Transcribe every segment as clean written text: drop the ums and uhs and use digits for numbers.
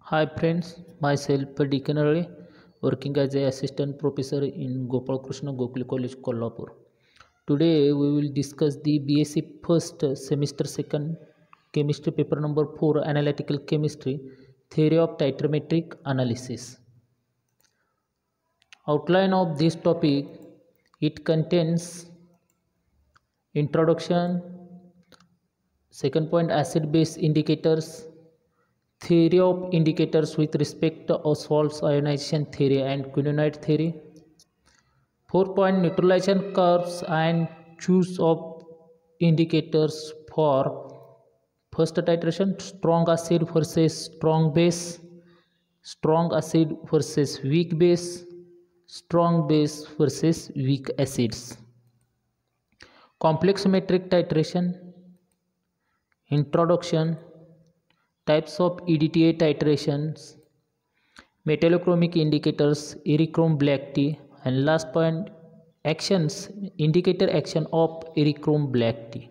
Hi friends, myself Deacon working as an assistant professor in Gopal Krishna Gokul College, Kolhapur. Today we will discuss the BSc first semester second chemistry paper number 4 analytical chemistry theory of titrometric analysis. Outline of this topic: it contains introduction, second point acid base indicators, theory of indicators with respect to Ostwald's ionization theory and quinoide theory. 4 point neutralization curves and choose of indicators for first titration: strong acid versus strong base, strong acid versus weak base, strong base versus weak acids. Complex metric titration, introduction, types of EDTA titrations, metallochromic indicators, Erichrome black tea, and last point actions, indicator action of Erichrome black tea.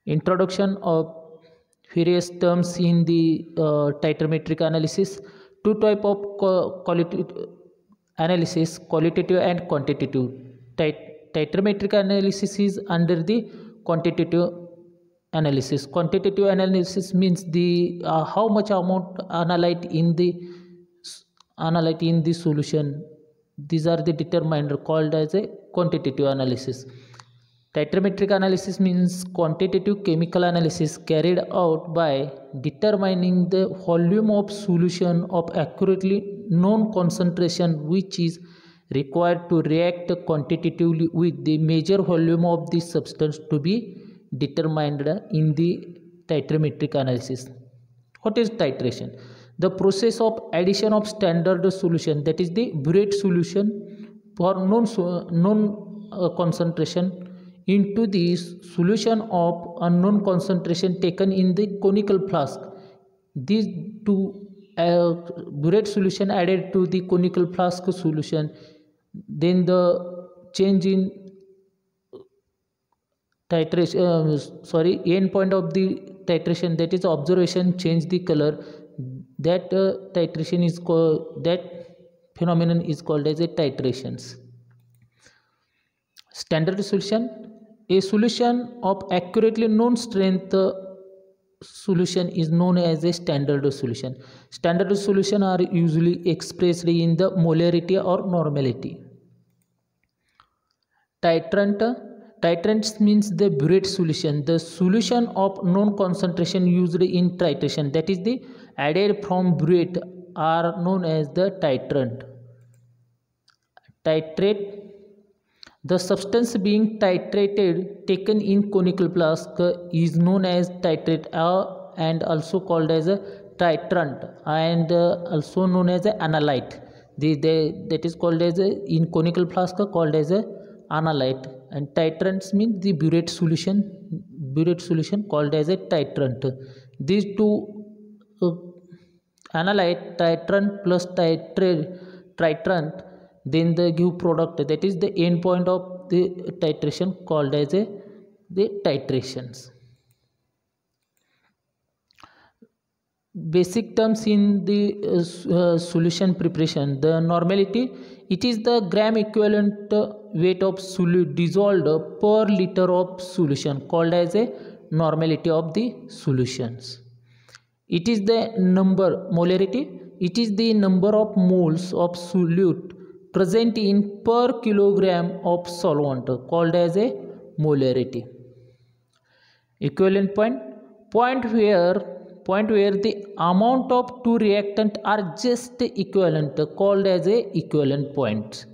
Introduction of various terms in the titrometric analysis. Two type of qualitative analysis, qualitative and quantitative. Titrometric analysis is under the quantitative analysis. Quantitative analysis means the how much amount analyte in the solution. These are the determined called as a quantitative analysis. Titrometric analysis means quantitative chemical analysis carried out by determining the volume of solution of accurately known concentration which is required to react quantitatively with the major volume of the substance to be determined in the titrometric analysis. What is titration? The process of addition of standard solution, that is the burette solution for known concentration into the solution of unknown concentration taken in the conical flask. These two burette solution added to the conical flask solution, then the change in titration end point of the titration, that is observation, change the color. That titration is called, that phenomenon is called as a titrations. Standard solution, a solution of accurately known strength solution is known as a standard solution. Standard solution are usually expressed in the molarity or normality. Titrants means the burette solution, the solution of known concentration used in titration, that is the added from burette, are known as the titrant. Titrate, the substance being titrated taken in conical flask is known as titrate and also called as a titrant and also known as a analyte. That is called as a, in conical flask called as a analyte, and titrants means the burette solution called as a titrant. These two analyte, titrant plus titrant, then they give product, that is the end point of the titration called as the titrations. Basic terms in the solution preparation. The normality, it is the gram equivalent weight of solute dissolved per liter of solution called as a normality of the solutions. It is the number, molarity, it is the number of moles of solute present in per kilogram of solvent called as a molarity. Equivalent point where the amount of two reactant are just equivalent called as a equivalent point.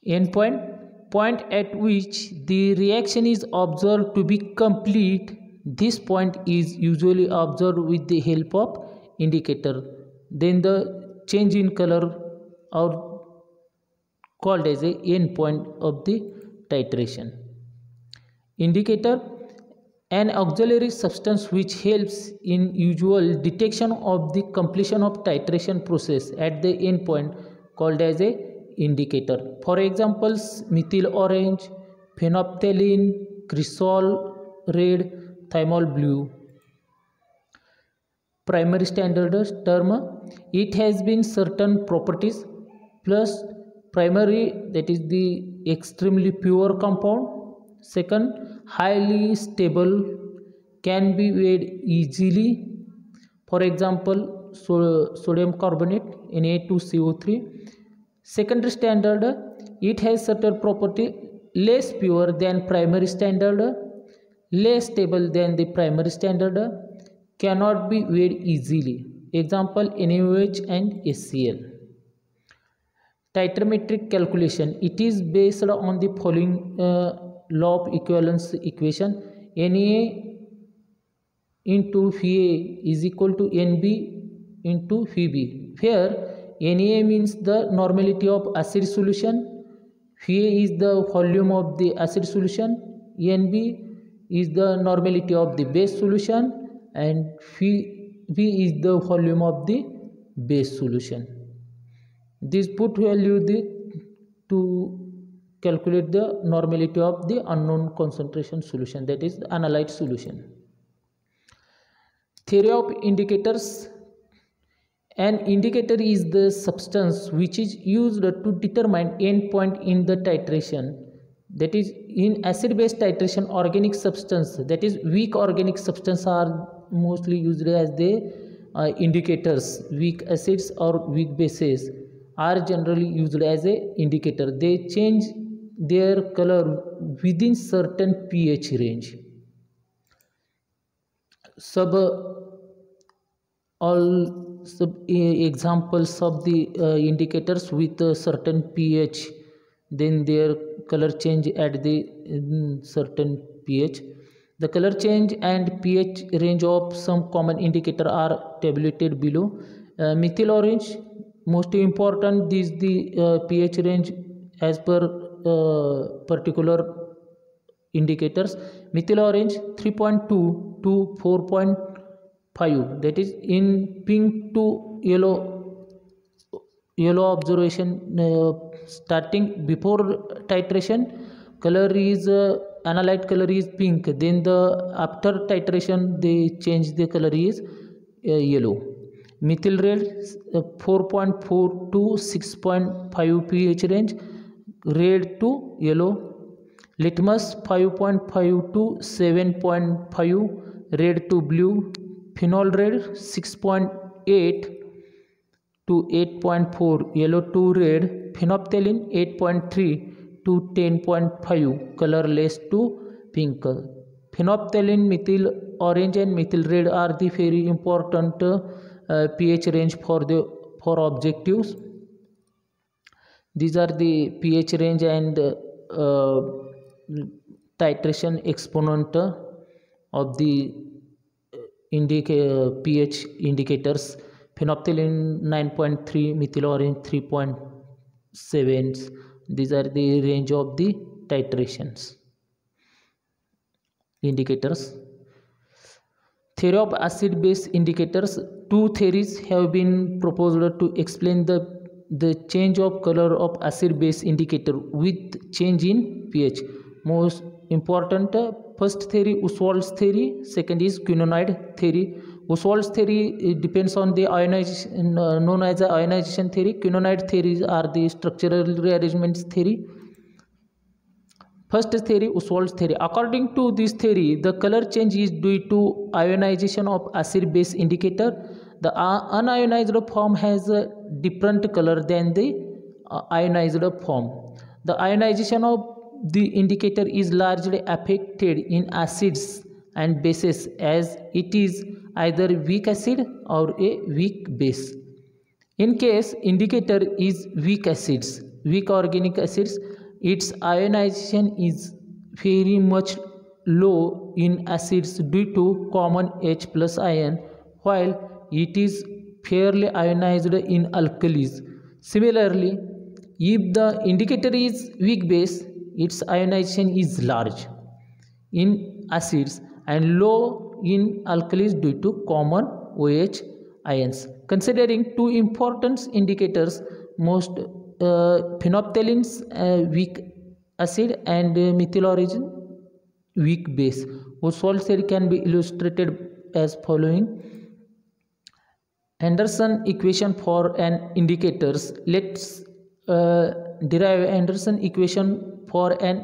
End point at which the reaction is observed to be complete. This point is usually observed with the help of indicator. Then the change in color are called as a end point of the titration. Indicator, an auxiliary substance which helps in usual detection of the completion of titration process at the end point called as a indicator. For examples, methyl orange, phenolphthalein, cresol red, thymol blue. primary standard term, it has been certain properties plus primary, that is the extremely pure compound. Second, highly stable, can be weighed easily. For example, sodium carbonate Na2CO3. Secondary standard, it has certain property less pure than primary standard, less stable than the primary standard, cannot be weighed easily. Example, NaOH and HCl. Titrometric calculation, it is based on the following law of equivalence equation. Na into Pha is equal to Nb into Pb. Here Na means the normality of acid solution, Pha is the volume of the acid solution, Nb is the normality of the base solution, and Pb is the volume of the base solution. This put value to calculate the normality of the unknown concentration solution, that is the analyte solution. Theory of indicators. An indicator is the substance which is used to determine endpoint in the titration. That is, in acid-base titration, organic substance, that is weak organic substance, are mostly used as the indicators. Weak acids or weak bases are generally used as a indicator. They change their color within certain pH range. Examples of the indicators with a certain pH, then their color change at the certain pH. The color change and pH range of some common indicator are tabulated below. Methyl orange, most important is the pH range as per particular indicators. Methyl orange 3.2 to 4.5, that is in pink to yellow observation. Starting before titration, color is analyte color is pink, then the after titration they change the color is yellow. Methyl red 4.4 to 6.5 pH range, red to yellow. Litmus 5.5 to 7.5, red to blue. Phenol red 6.8 to 8.4, yellow to red. Phenolphthalein 8.3 to 10.5, colorless to pink. Phenolphthalein, methyl orange and methyl red are the very important pH range for objectives. These are the pH range and titration exponent of the pH indicators. Phenolphthalein 9.3, methyl orange 3.7. These are the range of the titrations indicators. Theory of acid base indicators. Two theories have been proposed to explain the change of color of acid base indicator with change in pH. Most important, first theory Ostwald's theory, second is quinoide theory. Ostwald's theory depends on the ionization, known as the ionization theory. Quinoide theories are the structural rearrangements theory. First theory, Ostwald's theory. According to this theory, the color change is due to ionization of acid base indicator. The unionized form has a different color than the ionized form. The ionization of the indicator is largely affected in acids and bases, as it is either weak acid or a weak base. In case indicator is weak acids, weak organic acids, its ionization is very much low in acids due to common H+ ion, while it is fairly ionized in alkalis. Similarly, if the indicator is weak base, its ionization is large in acids and low in alkalis due to common OH ions. Considering two important indicators, most phenolphthaleins weak acid and methyl orange weak base, Ostwald's theory can be illustrated as following. Anderson equation for an indicators. Let's derive Anderson equation for an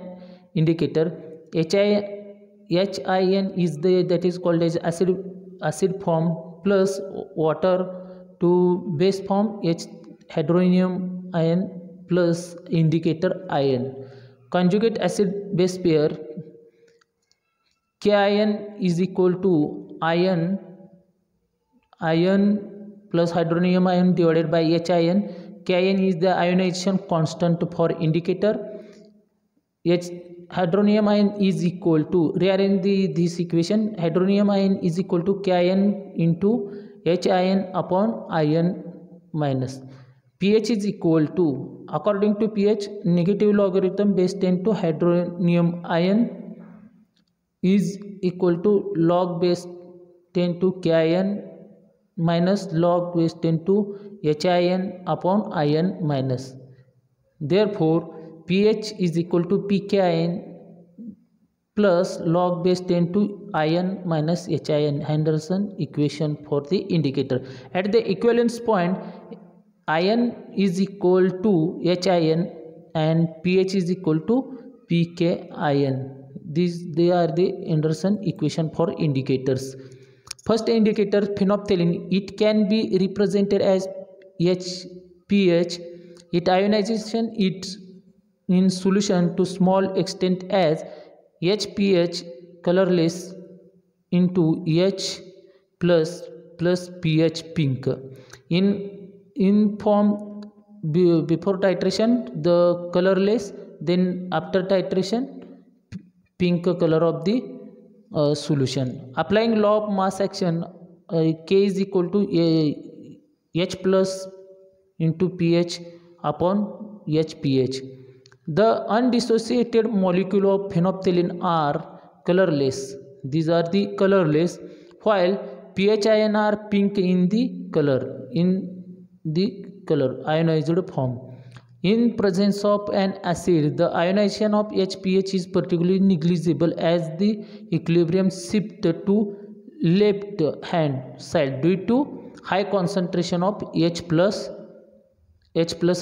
indicator. HIN is that is called as acid form plus water to base form H hydronium ion plus indicator ion. Conjugate acid base pair KIN is equal to ion plus hydronium ion divided by HIN. KIN is the ionization constant for indicator. Hydronium ion is equal to, rearrange this equation, hydronium ion is equal to KIN into HIN upon ion minus. pH is equal to, according to pH, negative logarithm base 10 to hydronium ion is equal to log base 10 to KIN minus log base 10 to HIN upon ion minus. Therefore, pH is equal to pKIN plus log base 10 to ion minus HIN, Henderson equation for the indicator. At the equivalence point, ion is equal to HIN and pH is equal to pKIN. They are the Anderson equation for indicators. First indicator, phenolphthalein, it can be represented as HPH. It ionization it in solution to small extent as HPH colorless into H plus pH pink. In form before titration the colorless, then after titration pink color of the solution. Applying law of mass action, K is equal to H plus into pH upon HPH. The undissociated molecule of phenolphthalein are colorless. These are the colorless, while PHIN are pink in the color, ionized form. In presence of an acid, the ionization of HPH is particularly negligible as the equilibrium shift to left hand side due to high concentration of H plus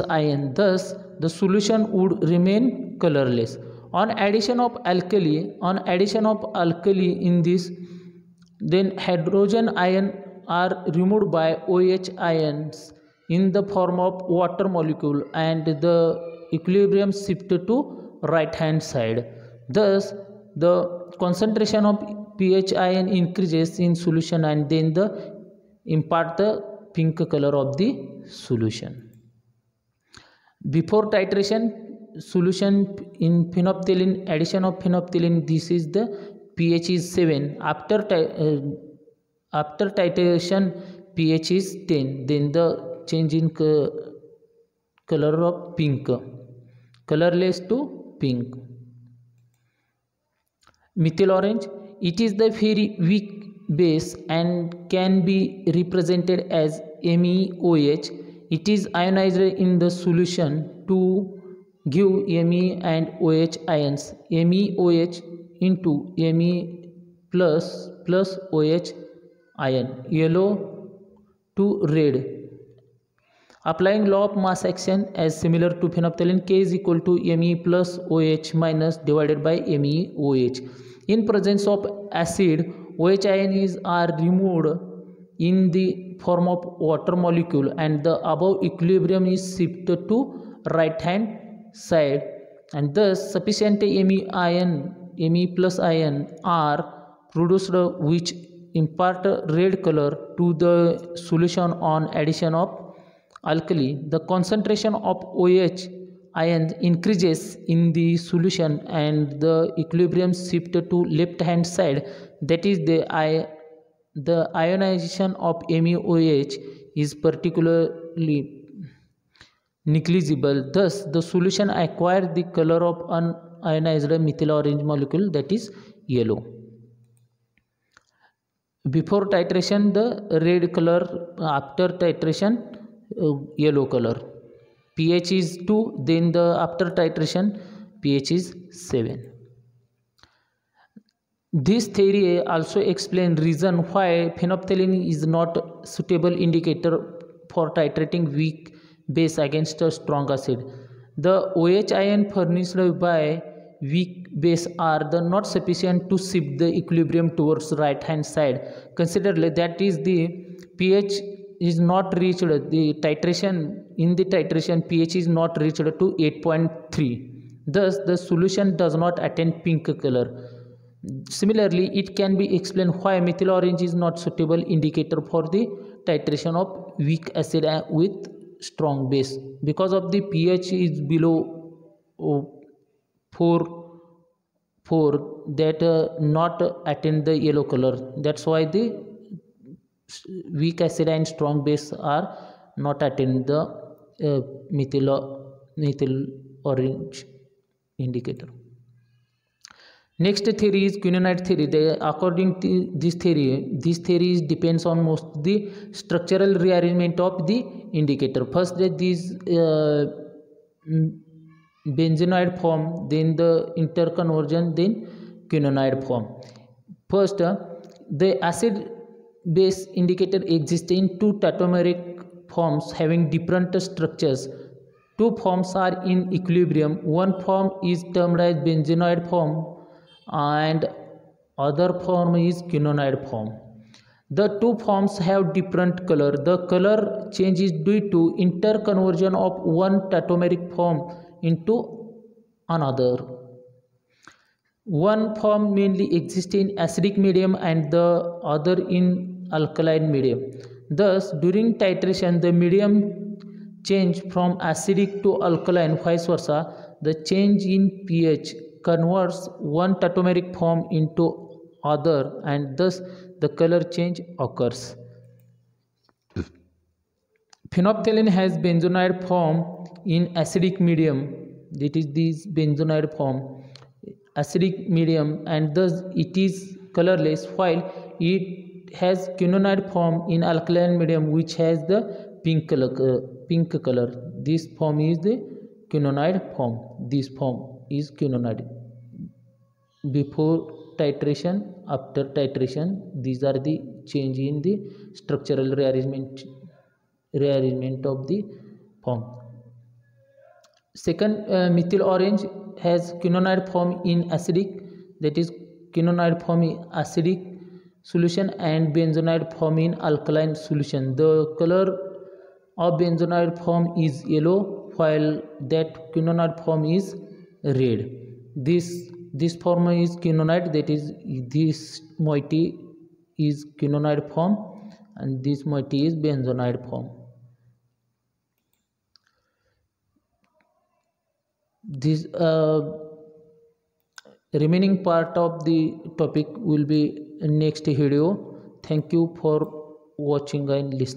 ion. Thus, the solution would remain colorless. On addition of alkali in this, then hydrogen ion are removed by OH ions in the form of water molecule and the equilibrium shifted to right hand side. Thus, the concentration of PHIN increases in solution and then impart the pink color of the solution. Before titration solution in phenolphthalein, addition of phenolphthalein, this is the pH is 7. After titration pH is 10. Then the change in color of pink, colorless to pink. Methyl orange, it is the very weak base and can be represented as MEOH. It is ionized in the solution to give Me and OH ions, MEOH into Me plus OH ion, yellow to red. Applying law of mass action as similar to phenolphthalein, K is equal to Me plus OH minus divided by MEOH. In presence of acid, OH ions are removed in the form of water molecule and the above equilibrium is shifted to right hand side, and thus sufficient Me plus ion are produced which impart red color to the solution on addition of alkali. The concentration of OH ions increases in the solution and the equilibrium shifted to left hand side, that is the ionization of MEOH is particularly negligible. Thus, the solution acquires the color of unionized methyl orange molecule, that is yellow. Before titration the red color, after titration yellow color. pH is 2, then the after titration pH is 7. This theory also explains reason why phenolphthalein is not suitable indicator for titrating weak base against a strong acid. The OH ion furnished by weak base are not sufficient to shift the equilibrium towards right hand side. Consider that is the pH is not reached, the titration pH is not reached to 8.3. Thus the solution does not attain pink color. Similarly, it can be explained why methyl orange is not suitable indicator for the titration of weak acid with strong base, because of the pH is below 4 that not attain the yellow color. That's why the weak acid and strong base are not attain the methyl orange indicator. Next theory is quinonide theory. According to this theory depends on most the structural rearrangement of the indicator. First, these benzenoid form, then the interconversion, then quinonide form. First, the acid base indicator exists in two tautomeric forms having different structures. Two forms are in equilibrium. One form is termed as benzenoid form and other form is quinonide form. The two forms have different color. The color change is due to interconversion of one tautomeric form into another. One form mainly exists in acidic medium and the other in alkaline medium. Thus, during titration, the medium change from acidic to alkaline, vice versa. The change in pH converts one tautomeric form into other, and thus the color change occurs. Phenolphthalein has benzenoid form in acidic medium, that is this benzenoid form, acidic medium, and thus it is colorless, while it has quinonide form in alkaline medium which has the pink color. This form is the quinonide form. This form is quinonide. Before titration, after titration, these are the change in the structural rearrangement of the form. Second, methyl orange has quinonide form in acidic, that is quinonide form in acidic solution and benzenoid form in alkaline solution. The color of benzenoid form is yellow, while that quinonide form is red. This form is quinonide, that is this moiety is quinonide form and this moiety is benzenoid form. This remaining part of the topic will be next video. Thank you for watching and listening.